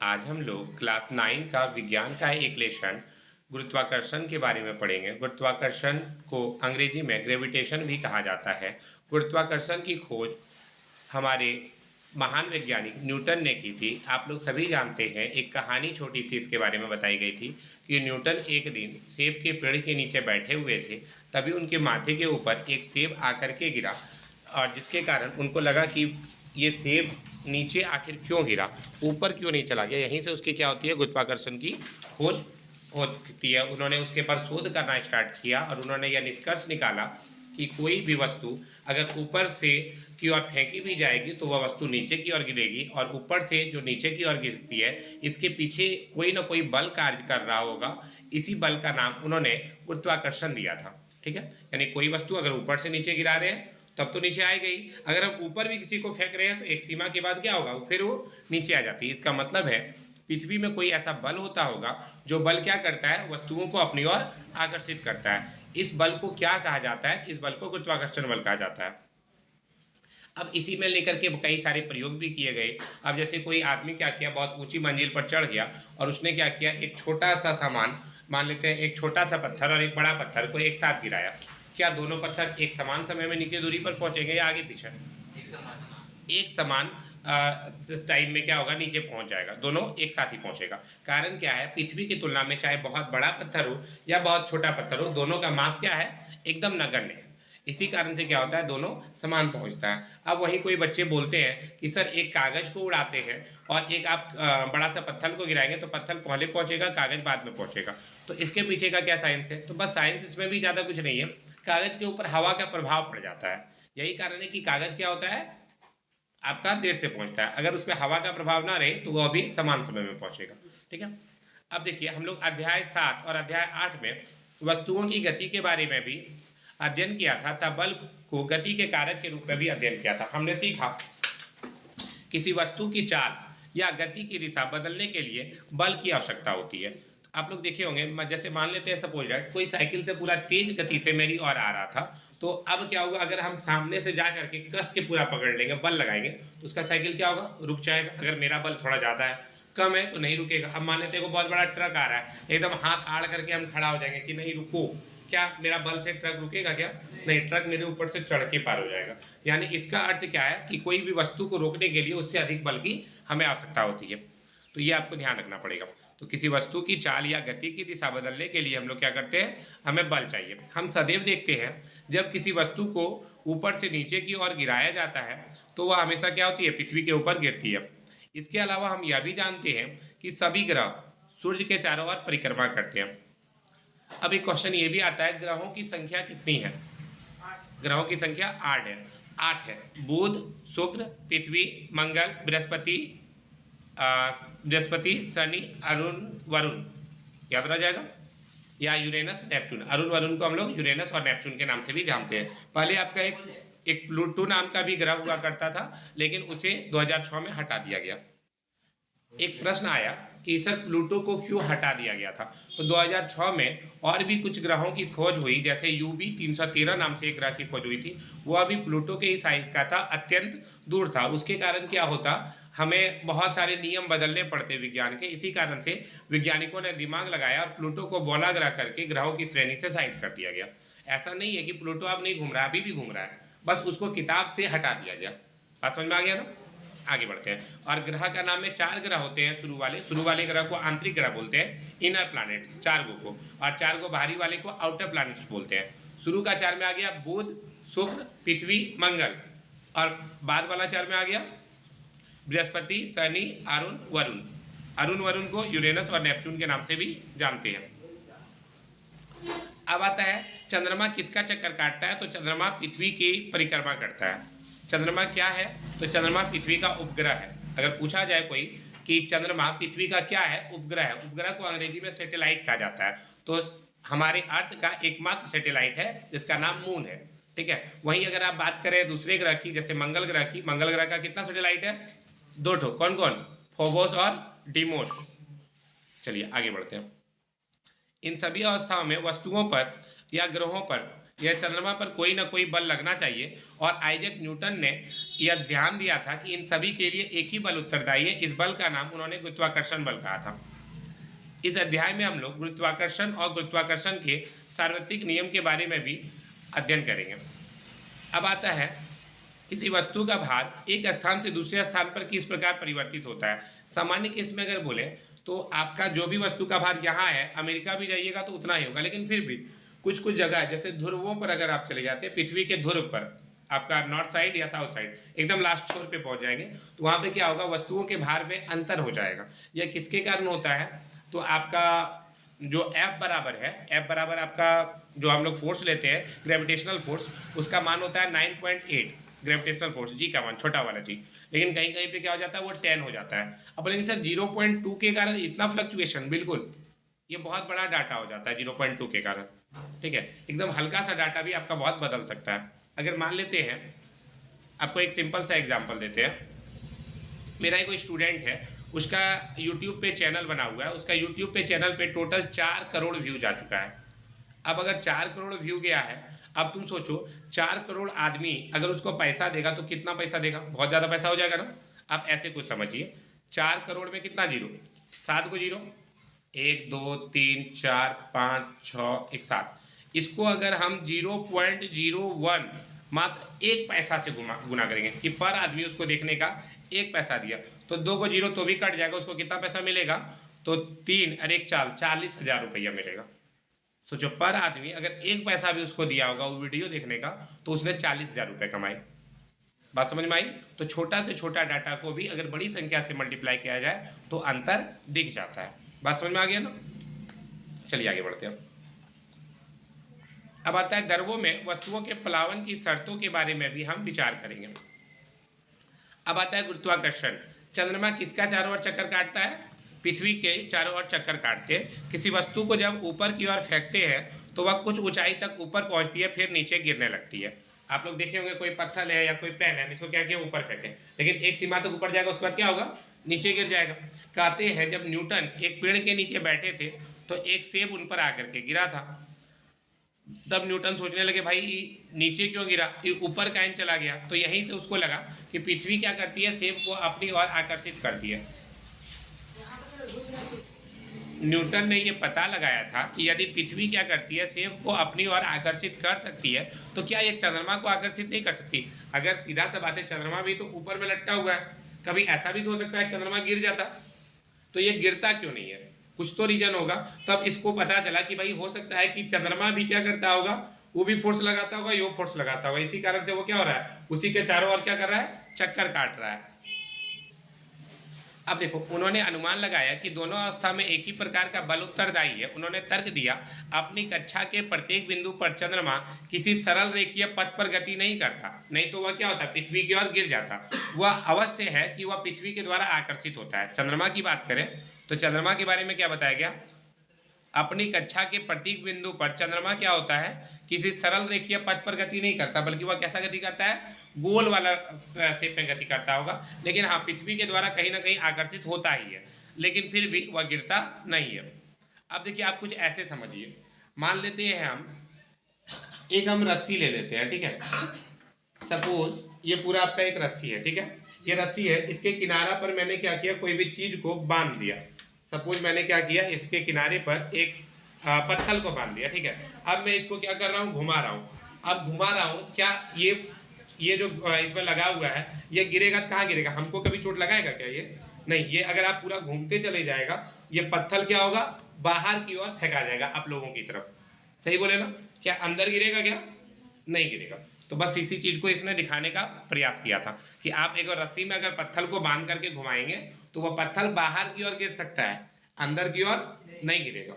आज हम लोग क्लास 9 का विज्ञान का एक लेसन गुरुत्वाकर्षण के बारे में पढ़ेंगे। गुरुत्वाकर्षण को अंग्रेजी में ग्रेविटेशन भी कहा जाता है। गुरुत्वाकर्षण की खोज हमारे महान वैज्ञानिक न्यूटन ने की थी। आप लोग सभी जानते हैं, एक कहानी छोटी सी इसके बारे में बताई गई थी कि न्यूटन एक दिन सेब के पेड़ के नीचे बैठे हुए थे। तभी उनके माथे के ऊपर एक सेब आकर के गिरा और जिसके कारण उनको लगा कि ये सेब नीचे आखिर क्यों गिरा, ऊपर क्यों नहीं चला गया। यहीं से उसकी क्या होती है, गुरुत्वाकर्षण की खोज होती है। उन्होंने उसके पर शोध करना स्टार्ट किया और उन्होंने यह निष्कर्ष निकाला कि कोई भी वस्तु अगर ऊपर से की ओर फेंकी भी जाएगी तो वह वस्तु नीचे की ओर गिरेगी, और ऊपर से जो नीचे की ओर गिरती है इसके पीछे कोई ना कोई बल कार्य कर रहा होगा। इसी बल का नाम उन्होंने गुरुत्वाकर्षण दिया था। ठीक है, यानी कोई वस्तु अगर ऊपर से नीचे गिरा रहे हैं तब तो नीचे आएगी ही। अगर हम ऊपर भी किसी को फेंक रहे हैं तो एक सीमा के बाद क्या होगा, फिर वो नीचे आ जाती है। इसका मतलब है पृथ्वी में कोई ऐसा बल होता होगा जो बल क्या करता है, वस्तुओं को अपनी ओर आकर्षित करता है। इस बल को क्या कहा जाता है, इस बल को गुरुत्वाकर्षण बल कहा जाता है। अब इसी में लेकर के कई सारे प्रयोग भी किए गए। अब जैसे कोई आदमी क्या किया, बहुत ऊंची मंजिल पर चढ़ गया और उसने क्या किया, एक छोटा सा सामान, मान लेते हैं एक छोटा सा पत्थर और एक बड़ा पत्थर को एक साथ गिराया। क्या दोनों पत्थर एक समान समय में नीचे दूरी पर पहुंचेंगे या आगे पीछे? एक समान टाइम में क्या होगा, नीचे पहुंच जाएगा, दोनों एक साथ ही पहुंचेगा। कारण क्या है, पृथ्वी की तुलना में चाहे बहुत बड़ा पत्थर हो या बहुत छोटा पत्थर हो, दोनों का मास क्या है, एकदम नगण्य है। इसी कारण से क्या होता है, दोनों समान पहुंचता है। अब वही कोई बच्चे बोलते हैं कि सर एक कागज को उड़ाते हैं और एक आप बड़ा सा पत्थर को गिराएंगे तो पत्थर पहले पहुंचेगा, कागज बाद में पहुंचेगा। तो इसके पीछे का क्या साइंस है? तो बस साइंस इसमें भी ज़्यादा कुछ नहीं है। कागज के ऊपर हवा का प्रभाव पड़ जाता है। यही कारण है कि कागज क्या होता है, आपका देर से पहुंचता है। अगर उसमें हवा का प्रभाव ना रहे तो वह भी समान समय में पहुंचेगा। ठीक है, अब देखिए हम लोग अध्याय 7 और अध्याय 8 में वस्तुओं की गति के बारे में भी अध्ययन किया था। तब बल को गति के कारक के रूप में भी अध्ययन किया था। हमने सीखा किसी वस्तु की चाल या गति की दिशा बदलने के लिए बल की आवश्यकता होती है। आप लोग देखे होंगे, जैसे मान लेते हैं सपोज दैट कोई साइकिल से पूरा तेज गति से मेरी ओर आ रहा था, तो अब क्या होगा, अगर हम सामने से जा करके कस के पूरा पकड़ लेंगे, बल लगाएंगे, तो उसका साइकिल क्या होगा, रुक जाएगा। अगर मेरा बल थोड़ा ज़्यादा है, कम है, तो नहीं रुकेगा। अब मान लेते हैं को बहुत बड़ा ट्रक आ रहा है, एकदम हाथ आड़ करके हम खड़ा हो जाएंगे कि नहीं रुको, क्या मेरा बल से ट्रक रुकेगा क्या? नहीं, ट्रक मेरे ऊपर से चढ़ के पार हो जाएगा। यानी इसका अर्थ क्या है कि कोई भी वस्तु को रोकने के लिए उससे अधिक बल की हमें आवश्यकता होती है। तो ये आपको ध्यान रखना पड़ेगा। तो किसी वस्तु की चाल या गति की दिशा बदलने के लिए हम लोग क्या करते हैं, हमें बल चाहिए। हम सदैव देखते हैं जब किसी वस्तु को ऊपर से नीचे की ओर गिराया जाता है तो वह हमेशा क्या होती है, पृथ्वी के ऊपर गिरती है। इसके अलावा हम यह भी जानते हैं कि सभी ग्रह सूर्य के चारों ओर परिक्रमा करते हैं। अब एक क्वेश्चन ये भी आता है, ग्रहों की संख्या कितनी है? ग्रहों की संख्या 8 है। 8 है, बुध, शुक्र, पृथ्वी, मंगल, बृहस्पति, शनि, अरुण, वरुण, याद रह जाएगा, या यूरेनस, नेपच्यून। अरुण वरुण को हम लोग यूरेनस और नेपच्यून के नाम से भी जानते हैं। पहले आपका एक प्लूटो नाम का भी ग्रह हुआ करता था, लेकिन उसे 2006 में हटा दिया गया। एक प्रश्न आया कि सर प्लूटो को क्यों हटा दिया गया था, तो 2006 में और भी कुछ ग्रहों की खोज हुई, जैसे यूबी 313 नाम से एक ग्रह की खोज हुई थी। वह भी प्लूटो के ही साइज का था, अत्यंत दूर था। उसके कारण क्या होता, हमें बहुत सारे नियम बदलने पड़ते विज्ञान के। इसी कारण से वैज्ञानिकों ने दिमाग लगाया और प्लूटो को बोला ग्रह करके ग्रहों की श्रेणी से साइड कर दिया गया। ऐसा नहीं है कि प्लूटो अब नहीं घूम रहा, अभी भी घूम रहा है, बस उसको किताब से हटा दिया गया। बात समझ में आ गया ना? आगे बढ़ते हैं। और ग्रह का नाम में 4 ग्रह होते हैं। शुरू वाले ग्रह को आंतरिक ग्रह बोलते हैं, इनर प्लैनेट्स 4 को, और 4 बाहरी वाले को आउटर प्लैनेट्स बोलते हैं। शुरू का 4 में आ गया बुध, शुक्र, पृथ्वी, मंगल, और बाद वाला 4 में आ गया बृहस्पति, शनि, अरुण, वरुण। अरुण वरुण को यूरेनस और नेपच्यून के नाम से भी जानते हैं। अब आता है चंद्रमा किसका चक्कर काटता है, तो चंद्रमा पृथ्वी की परिक्रमा करता है। चंद्रमा क्या है, तो चंद्रमा पृथ्वी का उपग्रह है। अगर पूछा जाए कोई कि चंद्रमा पृथ्वी का क्या है, उपग्रह है। उपग्रह को अंग्रेजी में सैटेलाइट कहा जाता है। तो हमारे अर्थ का एकमात्र सैटेलाइट है जिसका नाम मून है। ठीक है, वहीं अगर आप बात करें दूसरे ग्रह की, जैसे मंगल ग्रह की, मंगल ग्रह का कितना सैटेलाइट है, 2 ठो। कौन कौन? फोबोस और डीमोस। चलिए आगे बढ़ते हैं। इन सभी अवस्थाओं में वस्तुओं पर या ग्रहों पर यह चंद्रमा पर कोई ना कोई बल लगना चाहिए और आइजैक न्यूटन ने यह ध्यान दिया था कि इन सभी के लिए एक ही बल उत्तरदायी है। इस बल का नाम उन्होंने गुरुत्वाकर्षण बल कहा था। इस अध्याय में हम लोग गुरुत्वाकर्षण और गुरुत्वाकर्षण के सार्वत्रिक नियम के बारे में भी अध्ययन करेंगे। अब आता है किसी वस्तु का भार एक स्थान से दूसरे स्थान पर किस प्रकार परिवर्तित होता है। सामान्य केस में अगर बोले तो आपका जो भी वस्तु का भार यहाँ है, अमेरिका भी जाइएगा तो उतना ही होगा, लेकिन फिर भी कुछ कुछ जगह जैसे ध्रुवों पर अगर आप चले जाते हैं, पृथ्वी के ध्रुव पर आपका नॉर्थ साइड या साउथ साइड एकदम लास्ट छोर पे पहुंच जाएंगे, तो वहाँ पे क्या होगा, वस्तुओं के भार में अंतर हो जाएगा। यह किसके कारण होता है, तो आपका जो F बराबर है, F बराबर आपका जो हम लोग फोर्स लेते हैं ग्रेविटेशनल फोर्स, उसका मान होता है 9.8 ग्रेविटेशनल फोर्स, जी का मान छोटा वाला जी, लेकिन कहीं कहीं पे क्या हो जाता है वो 10 हो जाता है। अब बोलेंगे सर 0.2 के कारण इतना फ्लक्चुएशन, बिल्कुल ये बहुत बड़ा डाटा हो जाता है 0.2 के कारण, ठीक है। एकदम हल्का सा डाटा भी आपका बहुत बदल सकता है। अगर मान लेते हैं, आपको एक सिंपल सा एग्जांपल देते हैं। मेरा एक कोई स्टूडेंट है, उसका यूट्यूब पे चैनल बना हुआ है, उसका यूट्यूब पे चैनल पे टोटल 4 करोड़ व्यू जा चुका है। अब अगर 4 करोड़ व्यू गया है, अब तुम सोचो 4 करोड़ आदमी अगर उसको पैसा देगा तो कितना पैसा देगा, बहुत ज़्यादा पैसा हो जाएगा ना। आप ऐसे कुछ समझिए, 4 करोड़ में कितना जीरो, 7 को जीरो, 1 2 3 4 5 6 1 7, इसको अगर हम 0.01 मात्र 1 पैसा से गुना करेंगे कि पर आदमी उसको देखने का 1 पैसा दिया, तो 2 को जीरो तो भी कट जाएगा, उसको कितना पैसा मिलेगा, तो 3 और 1 4 40,000 रुपया मिलेगा। सोचो पर आदमी अगर 1 पैसा भी उसको दिया होगा वो वीडियो देखने का, तो उसने 40,000 रुपये कमाए। बात समझ में आई। तो छोटा से छोटा डाटा को भी अगर बड़ी संख्या से मल्टीप्लाई किया जाए तो अंतर दिख जाता है। बात समझ में आ गया ना। चलिए आगे बढ़ते हैं। अब आता है द्रवों में वस्तुओं के प्लावन की शर्तों के बारे में भी हम विचार करेंगे। अब आता है गुरुत्वाकर्षण। चंद्रमा किसका चारों ओर चक्कर काटता है, पृथ्वी के चारों ओर चक्कर काटते हैं। किसी वस्तु को जब ऊपर की ओर फेंकते हैं तो वह कुछ ऊंचाई तक ऊपर पहुंचती है, फिर नीचे गिरने लगती है। आप लोग देखे होंगे कोई पत्थर है या कोई पेन है, इसको क्या किया ऊपर फेंके, लेकिन एक सीमा तक ऊपर जाएगा, उसके बाद क्या होगा, नीचे गिर जाएगा। कहते हैं जब न्यूटन एक पेड़ के नीचे बैठे थे तो एक सेब उन पर आकर के गिरा था। तब न्यूटन सोचने लगे भाई नीचे क्यों गिरा, ये ऊपर काहे चला गया। तो यहीं से उसको लगा कि पृथ्वी क्या करती है, सेब को अपनी ओर आकर्षित करती है। न्यूटन ने ये पता लगाया था कि यदि पृथ्वी क्या करती है, सेब को अपनी ओर आकर्षित कर सकती है, तो क्या ये चंद्रमा को आकर्षित नहीं कर सकती। अगर सीधा सा बात है, चंद्रमा भी तो ऊपर में लटका हुआ है, कभी ऐसा भी तो हो सकता है चंद्रमा गिर जाता, तो ये गिरता क्यों नहीं है, कुछ तो रीजन होगा। तब इसको पता चला कि भाई हो सकता है कि चंद्रमा भी क्या करता होगा, वो भी फोर्स लगाता होगा, यो फोर्स लगाता होगा, इसी कारण से वो क्या हो रहा है, उसी के चारों ओर क्या कर रहा है, चक्कर काट रहा है। अब देखो, उन्होंने अनुमान लगाया कि दोनों अवस्था में एक ही प्रकार का बल उत्तरदायी है। उन्होंने तर्क दिया, अपनी कक्षा के प्रत्येक बिंदु पर चंद्रमा किसी सरल रेखीय पथ पर गति नहीं करता, नहीं तो वह क्या होता, पृथ्वी की ओर गिर जाता। वह अवश्य है कि वह पृथ्वी के द्वारा आकर्षित होता है। चंद्रमा की बात करें तो चंद्रमा के बारे में क्या बताया गया, अपनी कक्षा के प्रत्येक बिंदु पर चंद्रमा क्या होता है, किसी सरल रेखीय पथ पर गति नहीं करता, बल्कि वह कैसा गति करता है, गोल वाला शेप में गति करता होगा। लेकिन हाँ, पृथ्वी के द्वारा कहीं ना कहीं आकर्षित होता ही है, लेकिन फिर भी वह गिरता नहीं है। अब देखिए, आप कुछ ऐसे समझिए, मान लेते हैं हम रस्सी ले लेते हैं, ठीक है। सपोज ये पूरा आपका एक रस्सी है, ठीक है, ये रस्सी है, इसके किनारा पर मैंने क्या किया, कोई भी चीज को बांध दिया। सपोज मैंने क्या किया, इसके किनारे पर एक पत्थर को बांध दिया, ठीक है। अब मैं इसको क्या कर रहा हूँ, घुमा रहा हूँ। अब घुमा रहा हूँ, क्या ये जो इसमें लगा हुआ है, ये गिरेगा तो कहाँ गिरेगा, हमको कभी चोट लगाएगा क्या, ये नहीं। ये अगर आप पूरा घूमते चले जाएगा, ये पत्थर क्या होगा, बाहर की ओर फेंका जाएगा आप लोगों की तरफ। सही बोले ना, क्या अंदर गिरेगा, क्या नहीं गिरेगा। तो बस इसी चीज को इसने दिखाने का प्रयास किया था कि आप एक रस्सी में अगर पत्थर को बांध करके घुमाएंगे तो वह पत्थर बाहर की ओर गिर सकता है, अंदर की ओर नहीं गिरेगा।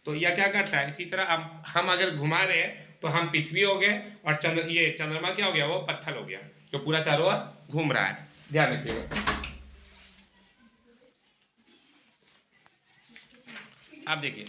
तो यह क्या करता है, इसी तरह हम अगर घुमा रहे हैं तो हम पृथ्वी हो गए और चंद्रमा क्या हो गया, वो पत्थर हो गया जो पूरा चारों ओर घूम रहा है। ध्यान रखिएगा। आप देखिए,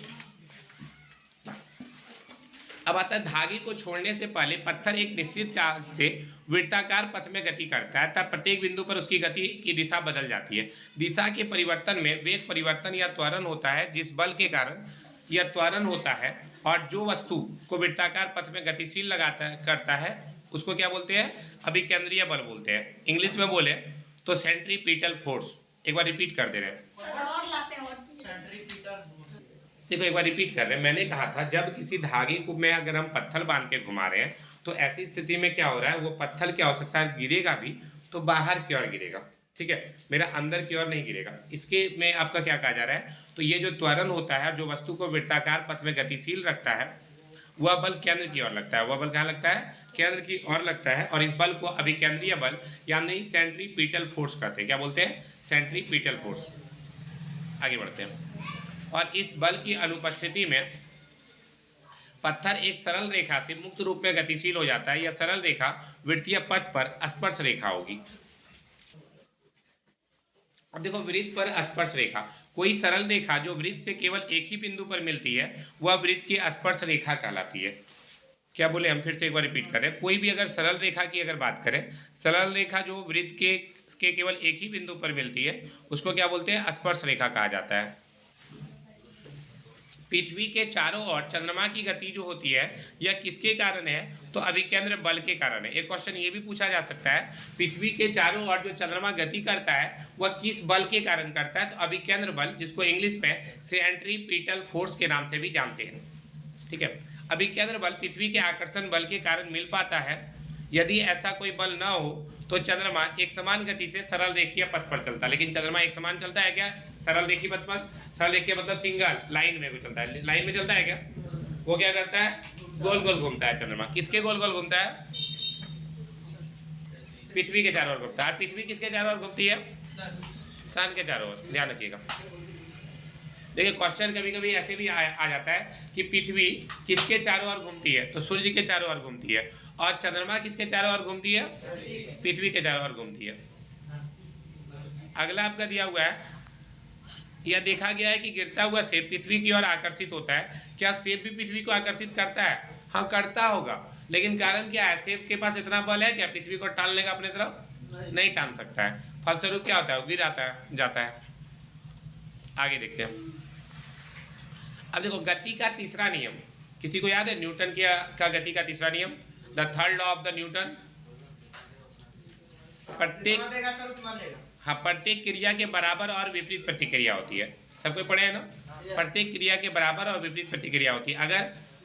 अब आता है धागे को छोड़ने से पहले पत्थर एक निश्चित चाल से वृत्ताकार पथ में गति करता है, तब प्रत्येक बिंदु पर उसकी गति की दिशा बदल जाती है। दिशा के परिवर्तन में वेग परिवर्तन या त्वरण होता है। जिस बल के कारण यह त्वरण होता है और जो वस्तु को वृत्ताकार पथ में गतिशील करता है उसको क्या बोलते हैं? अभिकेंद्रीय बल बोलते हैं। इंग्लिश में बोले तो सेंट्रीपिटल फोर्स। एक बार रिपीट कर दे रहे हैं, देखो एक बार रिपीट कर रहे हैं। मैंने कहा था जब किसी धागे को में अगर हम पत्थर बांध के घुमा रहे हैं तो ऐसी स्थिति में क्या हो रहा है, वो पत्थर क्या हो सकता है, गिरेगा भी तो बाहर की ओर गिरेगा, ठीक है, मेरा अंदर की ओर नहीं गिरेगा। इसके में आपका क्या कहा जा रहा है, तो ये जो त्वरण होता है जो वस्तु को वृत्ताकार पथ में गतिशील रखता है वह बल केंद्र की ओर लगता है। वह बल कहाँ लगता है? केंद्र की ओर लगता है। और इस बल को अभिकेंद्रीय बल यानी सेंट्रीपिटल फोर्स कहते हैं। क्या बोलते हैं? Centripetal force. आगे बढ़ते हैं। और इस बल की अनुपस्थिति में पत्थर एक सरल रेखा से मुक्त रूप में गतिशील हो जाता है। यह सरल रेखा वृत्तीय पथ पर स्पर्श रेखा होगी। अब देखो, वृत्त पर स्पर्श रेखा, कोई सरल रेखा जो वृत्त से केवल एक ही बिंदु पर मिलती है वह वृत्त की स्पर्श रेखा कहलाती है। क्या बोले, हम फिर से एक बार रिपीट करें। कोई भी अगर सरल रेखा की अगर बात करें, सरल रेखा जो वृत्त के केवल एक ही बिंदु पर मिलती है उसको क्या बोलते हैं? स्पर्श रेखा कहा जाता है। पृथ्वी के चारों ओर चंद्रमा की गति जो होती है यह किसके कारण है? तो अभिकेंद्र बल के कारण है। एक क्वेश्चन ये भी पूछा जा सकता है, पृथ्वी के चारों ओर जो चंद्रमा गति करता है वह किस बल के कारण करता है? तो अभिकेंद्र बल, जिसको इंग्लिश में सेंट्रीपिटल फोर्स के नाम से भी जानते हैं, ठीक है। अभिकेंद्र बल पृथ्वी के आकर्षण बल के कारण मिल पाता है। यदि ऐसा कोई बल न हो तो चंद्रमा एक समान गति से सरल रेखीय पथ पर चलता है। लेकिन चंद्रमा एक समान चलता है क्या सरल रेखीय पथ पर? सरल रेखीय मतलब सिंगल लाइन में चलता है। लाइन में चलता है क्या? वो क्या करता है? गोल गोल घूमता है। चंद्रमा किसके गोल गोल घूमता है? पृथ्वी के चारों ओर घूमता है। पृथ्वी किसके चारों ओर घूमती है? सन के चारों ओर। ध्यान रखिएगा। देखिए, क्वेश्चन कभी कभी ऐसे भी आ जाता है कि पृथ्वी किसके चारों ओर घूमती है? तो सूर्य के चारों ओर घूमती है। और चंद्रमा किसके चारों ओर घूमती है? पृथ्वी के चारों ओर घूमती है। अगला आपका दिया हुआ है, यह देखा गया है कि गिरता हुआ सेब पृथ्वी की ओर आकर्षित होता है। क्या सेब भी पृथ्वी को आकर्षित करता है? हाँ, करता होगा। लेकिन कारण क्या है? सेब के पास इतना बल है क्या पृथ्वी को टान लेगा अपने तरफ? नहीं टान सकता है। फलस्वरूप क्या होता है? गिर जाता है। आगे देखते हैं। अब देखो, गति का तीसरा नियम किसी को याद है? न्यूटन का गति का तीसरा नियम, the third law of the Newton. प्रत्येक क्रिया के बराबर और विपरीत प्रतिक्रिया होती है। सबको पढ़े है ना? प्रत्येक क्रिया के बराबर और विपरीत प्रतिक्रिया होती है। अगर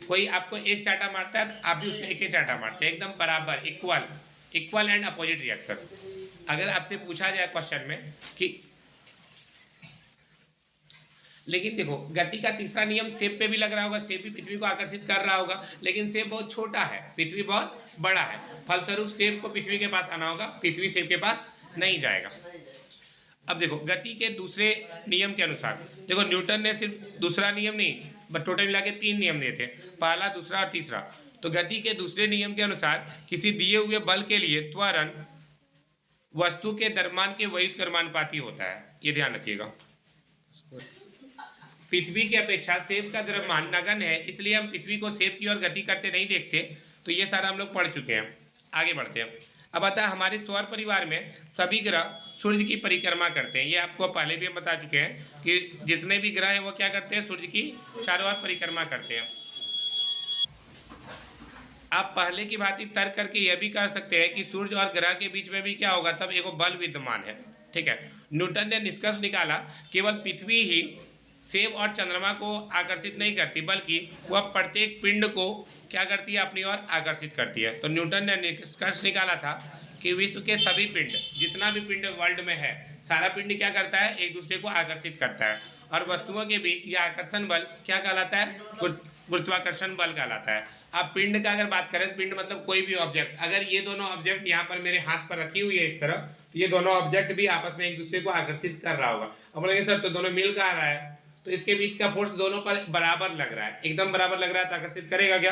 कोई आपको एक चाटा मारता है तो आप भी उसको एक ही चाटा मारते हैं, एकदम बराबर, इक्वल एंड अपोजिट रिएक्शन। अगर आपसे पूछा जाए क्वेश्चन में कि, लेकिन देखो, गति का तीसरा नियम सेब पे भी लग रहा होगा, सेब भी पृथ्वी को आकर्षित कर रहा होगा, लेकिन सेब बहुत छोटा है, पृथ्वी बहुत बड़ा है। फलस्वरूप सेब को पृथ्वी के पास आना होगा, पृथ्वी सेब के पास नहीं जाएगा। अब देखो, गति के दूसरे नियम के अनुसार, देखो न्यूटन ने सिर्फ दूसरा नियम नहीं, बट टोटल मिला के 3 नियम दिए थे, पहला, दूसरा और तीसरा। तो गति के दूसरे नियम के अनुसार किसी दिए हुए बल के लिए त्वरण वस्तु के द्रव्यमान के व्युत्क्रमानुपाती होता है। ये ध्यान रखिएगा। पृथ्वी की अपेक्षा सेब का द्रव्यमान नगण्य है, इसलिए हम पृथ्वी को सेब की ओर गति करते नहीं देखते। तो ये सारा हम लोग पढ़ चुके हैं। आगे बढ़ते हैं। अब आता है, हमारे सौर परिवार में सभी ग्रह सूर्य की परिक्रमा करते हैं। ये आपको पहले भी हम बता चुके हैं कि जितने भी ग्रह हैं वो क्या करते हैं? सूर्य की चारों ओर परिक्रमा करते हैं। आप पहले की भांति तर्क करके यह भी कर सकते हैं कि सूर्य और ग्रह के बीच में भी क्या होगा? तब एक बल विद्यमान है, ठीक है। न्यूटन ने निष्कर्ष निकाला, केवल पृथ्वी ही सेब और चंद्रमा को आकर्षित नहीं करती, बल्कि वह प्रत्येक पिंड को क्या करती है? अपनी ओर आकर्षित करती है। तो न्यूटन ने निष्कर्ष निकाला था कि विश्व के सभी पिंड, जितना भी पिंड वर्ल्ड में है, सारा पिंड क्या करता है? एक दूसरे को आकर्षित करता है। और वस्तुओं के बीच यह आकर्षण बल क्या कहलाता है? गुरुत्वाकर्षण बल कहलाता है। अब पिंड का अगर बात करें, पिंड मतलब कोई भी ऑब्जेक्ट, अगर ये दोनों ऑब्जेक्ट यहाँ पर मेरे हाथ पर रखी हुई है इस तरह, तो ये दोनों ऑब्जेक्ट भी आपस में एक दूसरे को आकर्षित कर रहा होगा। अब बोलेंगे सर तो दोनों मिल कहाँ रहा है? तो इसके बीच का फोर्स दोनों पर बराबर लग रहा है, एकदम बराबर लग रहा है, तो आकर्षित करेगा क्या?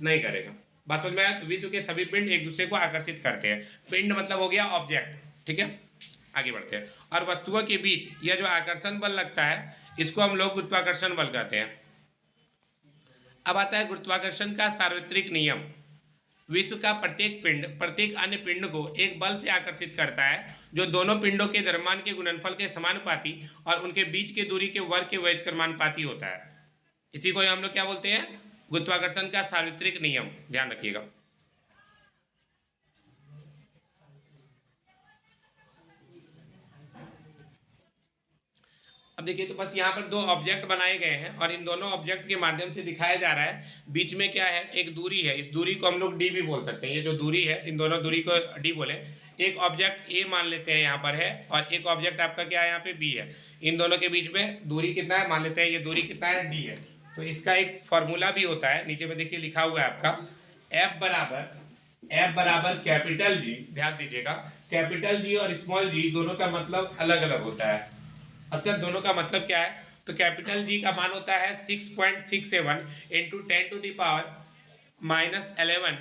नहीं करेगा। बात समझ में आया? तो विश्व के सभी पिंड एक दूसरे को आकर्षित करते हैं। पिंड मतलब हो गया ऑब्जेक्ट, ठीक है। आगे बढ़ते हैं। और वस्तुओं के बीच यह जो आकर्षण बल लगता है इसको हम लोग गुरुत्वाकर्षण बल कहते हैं। अब आता है गुरुत्वाकर्षण का सार्वत्रिक नियम। विश्व का प्रत्येक पिंड प्रत्येक अन्य पिंड को एक बल से आकर्षित करता है जो दोनों पिंडों के द्रव्यमान के गुणनफल के समानुपाती और उनके बीच के दूरी के वर्ग के व्युत्क्रमानुपाती होता है। इसी को हम लोग क्या बोलते हैं, गुरुत्वाकर्षण का सार्वत्रिक नियम, ध्यान रखिएगा। अब देखिए, तो बस यहाँ पर दो ऑब्जेक्ट बनाए गए हैं और इन दोनों ऑब्जेक्ट के माध्यम से दिखाया जा रहा है, बीच में क्या है, एक दूरी है, इस दूरी को हम लोग डी भी बोल सकते हैं। ये जो दूरी है, इन दोनों दूरी को डी बोले। एक ऑब्जेक्ट ए मान लेते हैं यहाँ पर है, और एक ऑब्जेक्ट आपका क्या है यहाँ पे बी है। इन दोनों के बीच में दूरी कितना है, मान लेते हैं ये दूरी कितना है, डी है। तो इसका एक फॉर्मूला भी होता है, नीचे में देखिए लिखा हुआ है आपका, एफ बराबर कैपिटल जी, ध्यान दीजिएगा, कैपिटल जी और स्मॉल जी दोनों का मतलब अलग अलग होता है। अब सर दोनों का मतलब क्या है, तो कैपिटल जी का मान होता है 6.67 इंटू 10⁻⁻11।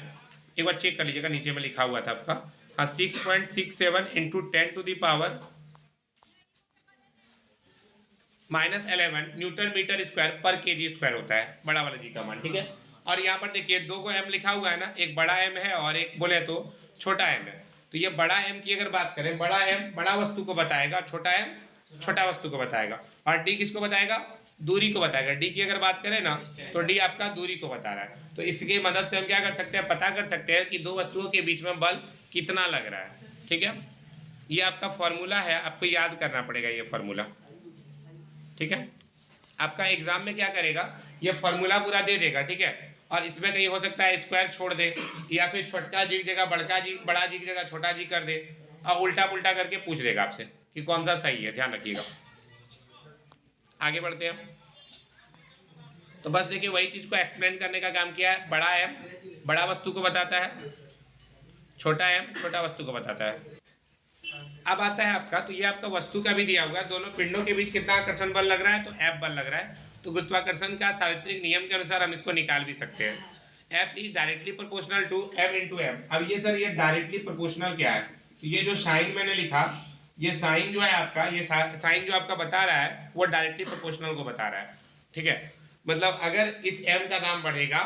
एक बार चेक कर लीजिएगा, नीचे में लिखा हुआ था आपका, हाँ 6.67 इंटू 10⁻⁻11 न्यूटन मीटर स्क्वायर पर केजी स्क्वायर होता है, बड़ा वाला जी का मान, ठीक है। और यहाँ पर देखिए दो को एम लिखा हुआ है ना, एक बड़ा एम है और एक बोले तो छोटा एम है। तो ये बड़ा एम की अगर बात करें, बड़ा एम बड़ा वस्तु को बताएगा, छोटा एम छोटा वस्तु को बताएगा, और डी किसको बताएगा, दूरी को बताएगा। डी की अगर बात करें ना, तो डी आपका दूरी को बता रहा है। तो इसकी मदद से हम क्या कर सकते हैं, पता कर सकते हैं कि दो वस्तुओं के बीच में बल कितना लग रहा है, ठीक है। ये आपका फॉर्मूला है, आपको याद करना पड़ेगा ये फॉर्मूला, ठीक है। आपका एग्जाम में क्या करेगा, ये फॉर्मूला पूरा दे देगा, ठीक है। और इसमें कहीं हो सकता है स्क्वायर छोड़ दे, या फिर छोटा जी की जगह बड़ा जी की जगह छोटा जी कर दे, और उल्टा पुल्टा करके पूछ देगा आपसे कि कौन सा सही है, ध्यान रखिएगा। आगे बढ़ते हैं। तो बस देखिए वही चीज को एक्सप्लेन करने का काम किया है। बड़ा एम बड़ा वस्तु को बताता है, छोटा एम छोटा वस्तु को बताता है। अब आता है आपका, तो ये आपका वस्तु का भी दिया हुआ है, दोनों पिंडों के बीच कितना आकर्षण बल लग रहा है, तो एफ बल लग रहा है। तो गुरुत्वाकर्षण का सार्वत्रिक नियम के अनुसार हम इसको निकाल भी सकते हैं, F is directly proportional to M into M. अब ये सर ये डायरेक्टली प्रोपोर्शनल क्या है, तो ये जो साइन मैंने लिखा, ये साइन जो है आपका, ये साइन जो आपका बता रहा है वो डायरेक्टली प्रोपोर्शनल को बता रहा है, ठीक है। मतलब अगर इस एम का दाम बढ़ेगा,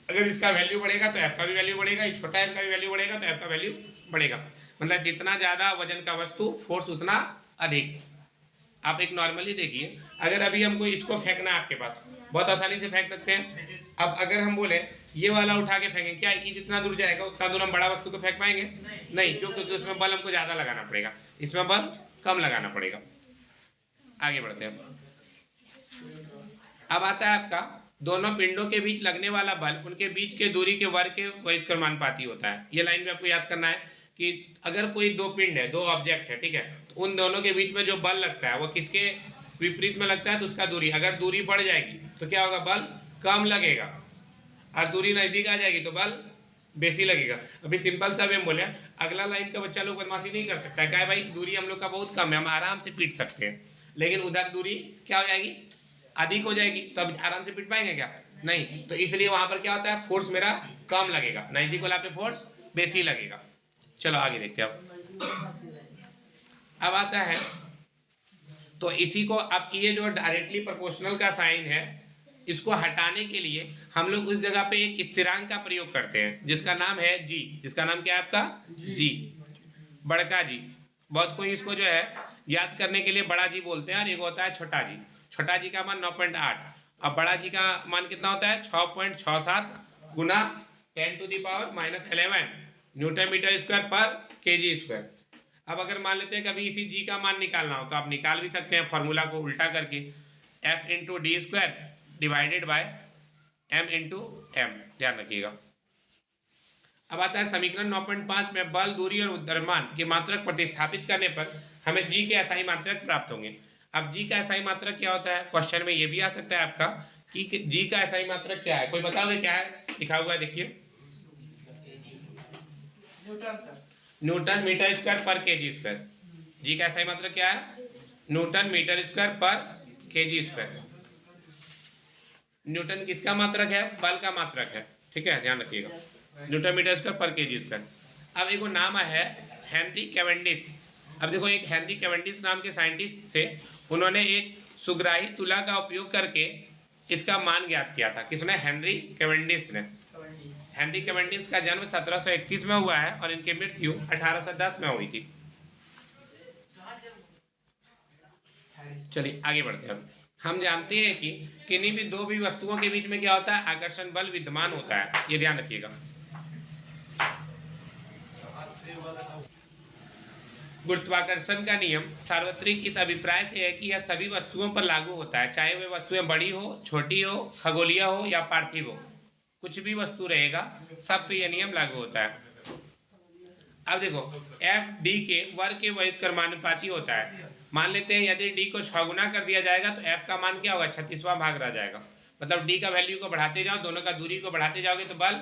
अगर इसका वैल्यू बढ़ेगा तो एफ का भी वैल्यू बढ़ेगा, इस छोटा एम का भी वैल्यू बढ़ेगा तो एफ का वैल्यू बढ़ेगा। मतलब जितना ज्यादा वजन का वस्तु फोर्स उतना अधिक। आप एक नॉर्मली देखिए, अगर अभी हमको इसको फेंकना है आपके पास, बहुत आसानी से फेंक सकते हैं। अब अगर हम बोले ये वाला उठा के फेंकें, क्या ये जितना दूर जाएगा उतना दूर हम बड़ा वस्तु को फेंक पाएंगे? नहीं, क्यों? क्योंकि उसमें बल हमको ज्यादा लगाना पड़ेगा, इसमें बल कम लगाना पड़ेगा। आगे बढ़ते हैं। अब आता है आपका दोनों पिंडों के बीच लगने वाला बल उनके बीच के दूरी के वर्ग के व्युत्क्रमानुपाती होता है। ये लाइन भी आपको याद करना है कि अगर कोई दो पिंड है, दो ऑब्जेक्ट है, ठीक है, तो उन दोनों के बीच में जो बल लगता है वो किसके विपरीत में लगता है, तो उसका दूरी, अगर दूरी बढ़ जाएगी तो क्या होगा, बल कम लगेगा, और दूरी नजदीक आ जाएगी तो बल बेसी लगेगा। अभी सिंपल सा हम बोले, अगला लाइन का बच्चा लोग बदमाशी नहीं कर सकता है, क्या है भाई, दूरी हम लोग का बहुत कम है, हम आराम से पीट सकते हैं, लेकिन उधर दूरी क्या हो जाएगी, अधिक हो जाएगी, तो अब आराम से पीट पाएंगे क्या? नहीं। तो इसलिए वहां पर क्या होता है, फोर्स मेरा कम लगेगा, नजदीक वाला पे फोर्स बेसी लगेगा। चलो आगे देखते हैं। अब आता है, तो इसी को, अब ये जो डायरेक्टली प्रोपोर्शनल का साइन है, इसको हटाने के लिए हम लोग उस जगह पे एक स्थिरांक का प्रयोग करते हैं जिसका नाम है जी। जिसका नाम क्या है आपका? जी, बड़का जी। बहुत कोई इसको जो है याद करने के लिए बड़ा जी बोलते हैं, और एक होता है छोटा जी। छोटा जी का मान 9.8, अब बड़ा जी का मान कितना होता है, 6.67 गुना 10⁻⁻11 न्यूटन मीटर स्क्वायर पर केजी स्क्वायर। अब अगर मान लेते हैं कभी इसी जी का मान निकालना हो तो आप निकाल भी सकते हैं, फॉर्मूला को उल्टा करके, F into D square divided by M into M, ध्यान रखिएगा। अब आता है समीकरण 9.5 में बल, दूरी और द्रव्यमान के मात्रक प्रतिस्थापित करने पर हमें जी के एसआई मात्रक प्राप्त होंगे। अब जी का एसआई मात्रक क्या होता है, क्वेश्चन में ये भी आ सकता है आपका कि जी का एसआई मात्रक क्या है, कोई बताओगे क्या है? लिखा हुआ है देखिए, न्यूटन मीटर स्क्वायर पर केजी स्क्वायर। जी का एसआई मात्रक क्या है? न्यूटन मीटर स्क्वायर पर केजी स्क्वायर। न्यूटन किसका मात्रक है? बल का मात्रक है, ठीक है, ध्यान रखिएगा, न्यूटन मीटर स्क्वायर पर केजी स्क्वायर। अब एक नाम है हेनरी कैवेंडिश। अब देखो, एक हेनरी कैवेंडिश नाम के साइंटिस्ट थे, उन्होंने एक सुग्राही तुला का उपयोग करके इसका मान ज्ञात किया था। किसने? हेनरी कैवेंडिश ने। हेनरी कैवेंडिश का जन्म 1731 में हुआ है और इनकी मृत्यु 1810 में हुई थी। चलिए आगे बढ़ते हैं। हम जानते हैं कि किन्हीं भी दो भी वस्तुओं के बीच में क्या होता है, आकर्षण बल विद्यमान होता है, ये ध्यान रखिएगा। गुरुत्वाकर्षण का नियम सार्वत्रिक इस अभिप्राय से है कि यह सभी वस्तुओं पर लागू होता है, चाहे वे वस्तुएं बड़ी हो, छोटी हो, खगोलीय हो या पार्थिव हो, कुछ भी वस्तु रहेगा सब पे यह नियम लागू होता है। अब देखो एफ डी के वर्ग के व्युत्क्रमानुपाती होता है। मान लेते हैं यदि डी को 6 गुना कर दिया जाएगा तो एफ का मान क्या होगा, 36वां भाग रह जाएगा। मतलब डी का वैल्यू को बढ़ाते जाओ, दोनों का दूरी को बढ़ाते जाओगे तो बल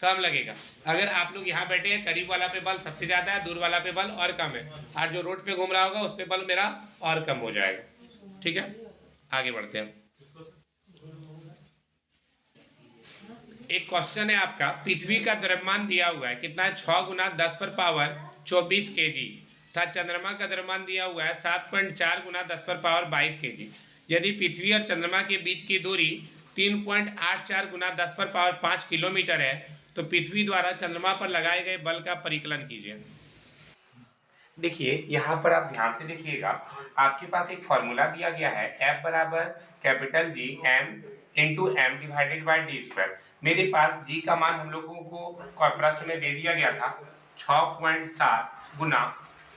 कम लगेगा। अगर आप लोग यहाँ बैठे हैं, करीब वाला पे बल सबसे ज्यादा है, दूर वाला पे बल और कम है, और जो रोड पे घूम रहा होगा उस पे बल मेरा और कम हो जाएगा। ठीक है, आगे बढ़ते हैं। एक क्वेश्चन है आपका, पृथ्वी का द्रव्यमान दिया हुआ है कितना है, 6 गुना 10 पर पावर 24 kg था। चंद्रमा का द्रव्यमान दिया हुआ है 7.4 गुना 10 पर पावर 22 kg। यदि पृथ्वी और चंद्रमा के बीच की दूरी 3.84 गुना 10 पर पावर 5 किलोमीटर है तो पृथ्वी द्वारा चंद्रमा पर लगाए गए बल का परिकलन कीजिए। देखिए यहाँ पर आप ध्यान से देखिएगा, आपके पास एक फॉर्मूला दिया गया है, F बराबर capital G m into M divided by D square. मेरे पास G का मान हम लोगों को प्रश्न में दे दिया गया था 6.7 गुना,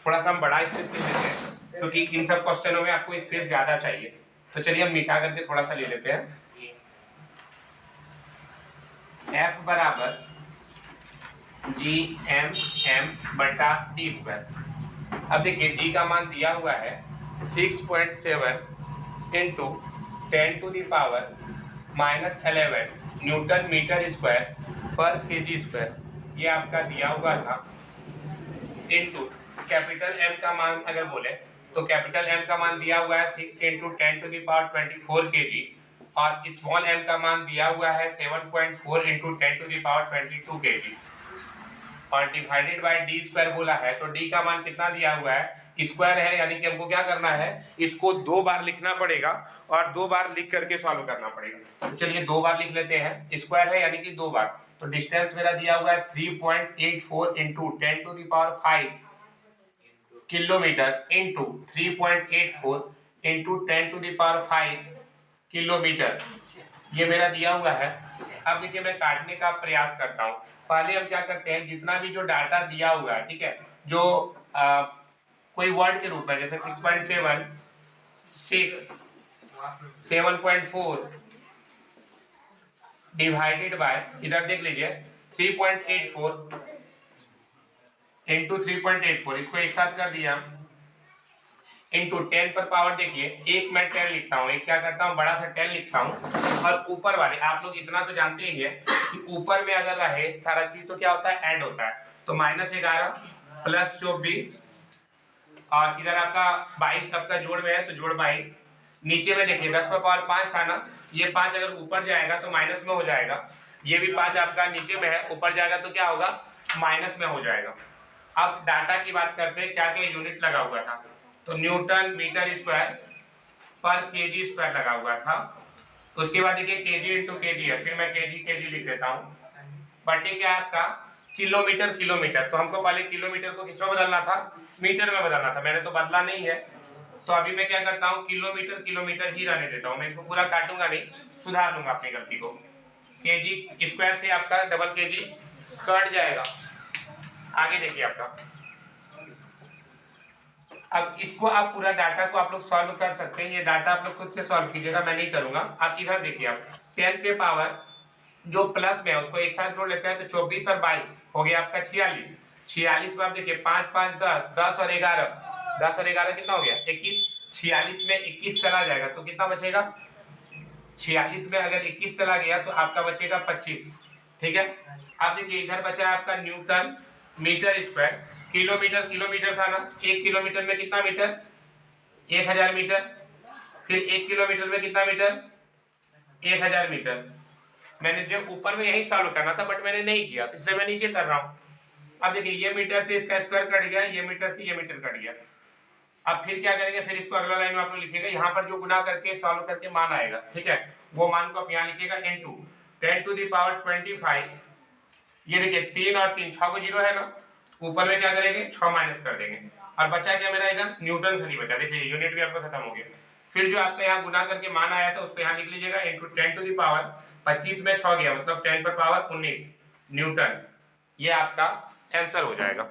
थोड़ा सा हम बड़ा स्पेस ले लेते हैं क्योंकि इन सब क्वेश्चनों में आपको स्पेस ज्यादा चाहिए, तो चलिए हम मिटा करके थोड़ा सा ले लेते हैं। F बराबर जी एम एम बटा डी स्क्वायर। अब देखिए जी का मान दिया हुआ है 6.7 into 10 to the power -11 newton metre square पर केजी स्क्वायर, ये आपका दिया हुआ था। इंटू कैपिटल एम का मान अगर बोले तो कैपिटल एम का मान दिया हुआ है 6 into 10 to the power 24 kg, और स्मॉल एम का मान दिया हुआ है 7.4 into 10 to the power 22 kg, और डिवाइडेड बाय डी स्क्वायर बोला है तो डी का मान कितना दिया हुआ है, स्क्वायर है, यानी कि हमको क्या करना है, इसको 2 बार लिखना पड़ेगा और 2 बार लिख करके सॉल्व करना पड़ेगा। तो चलिए 2 बार लिख लेते हैं, स्क्वायर है यानी कि 2 बार, तो डिस्टेंस मेरा दिया हुआ है 3.84 into 10 to the power 5 kilometre into 3.84 into 10 to the power 5 kilometre, ये मेरा दिया हुआ है। अब देखिए मैं काटने का प्रयास करता हूँ। पहले हम क्या करते हैं, जितना भी जो डाटा दिया हुआ है, ठीक है, जो कोई वर्ड के रूप में जैसे 6.7 6 7.4 डिवाइडेड बाय, इधर देख लीजिए 3.84 इंटू 3.84, इसको एक साथ कर दिया इंटू 10 पर पावर, देखिए एक मैं 10 लिखता हूँ, एक क्या करता हूँ बड़ा सा 10 लिखता हूँ, और ऊपर वाले आप लोग इतना तो जानते ही है कि ऊपर में अगर रहे सारा चीज तो क्या होता है, ऐड होता है, तो -11 प्लस 24, और इधर आपका 22 आपका जोड़ में है तो जोड़ 22, नीचे में देखिए 10 पर पावर 5 था ना, ये 5 अगर ऊपर जाएगा तो माइनस में हो जाएगा, ये भी 5 आपका नीचे में है, ऊपर जाएगा तो क्या होगा, माइनस में हो जाएगा। अब डाटा की बात करते हैं, क्या क्या यूनिट लगा हुआ था, तो न्यूटन मीटर स्क्वायर पर केजी स्क्वायर लगा हुआ था। तो उसके बाद देखिए केजी इंटू केजी है, फिर मैं केजी लिख देता हूँ, बटे क्या है आपका किलोमीटर किलोमीटर, तो हमको पहले किलोमीटर को किसमें बदलना था, मीटर में बदलना था, मैंने तो बदला नहीं है, तो अभी मैं क्या करता हूँ किलोमीटर किलोमीटर ही रहने देता हूँ, मैं इसको पूरा काटूंगा नहीं, सुधार लूंगा अपनी गलती को। केजी स्क्वायर से आपका डबल केजी कट जाएगा। आगे देखिए आपका, अब इसको आप पूरा डाटा को आप लोग सॉल्व कर सकते हैं, ये डाटा आप लोग खुद से सॉल्व कीजिएगा, मैं नहीं करूंगा। आप इधर देखिए, आप 10 पे पावर जो प्लस में है उसको एक साथ जोड़ लेते हैं तो 24 और 22 हो गया आपका 46, 46 में आप देखिए 5 5 10 10 और 11, 10 और 11 कितना हो गया 21, 46 में 21 चला जाएगा तो कितना बचेगा, 46 में अगर 21 चला गया तो आपका बचेगा 25। ठीक है, अब देखिए इधर बचा है आपका newton metre square, kilometre kilometre था ना, 1 किलोमीटर में कितना मीटर, 1000 मीटर, फिर 1 किलोमीटर में कितना मीटर, 1000 मीटर। मैंने जो ऊपर में यही सॉल्व करना था बट मैंने नहीं किया, इसलिए मैं नीचे कर रहा हूँ। अब देखिए ये मीटर से इसका स्क्वायर कट गया, ये मीटर से ये मीटर कट गया। अब फिर क्या करेंगे, फिर इसको अगला लाइन में आप लोग लिखिएगा, यहाँ पर जो गुना करके सॉल्व करके मान आएगा, ठीक है, वो मान को आप यहाँ लिखिएगा इंटू 10 टू द पावर 25। ये देखिए 3 और 3 6 को 0 है ना, ऊपर में क्या करेंगे 6 माइनस कर देंगे, और बचा क्या मेरा इधर न्यूटन खली बचा, देखिए यूनिट भी आपका खत्म हो गया। फिर जो आपका यहाँ गुना करके मान आया था उसको यहाँ लिख लीजिएगा, इंटू 10⁻25 में 6 गया, मतलब 10 पर पावर 19 न्यूटन। ये आपका आंसर हो जाएगा।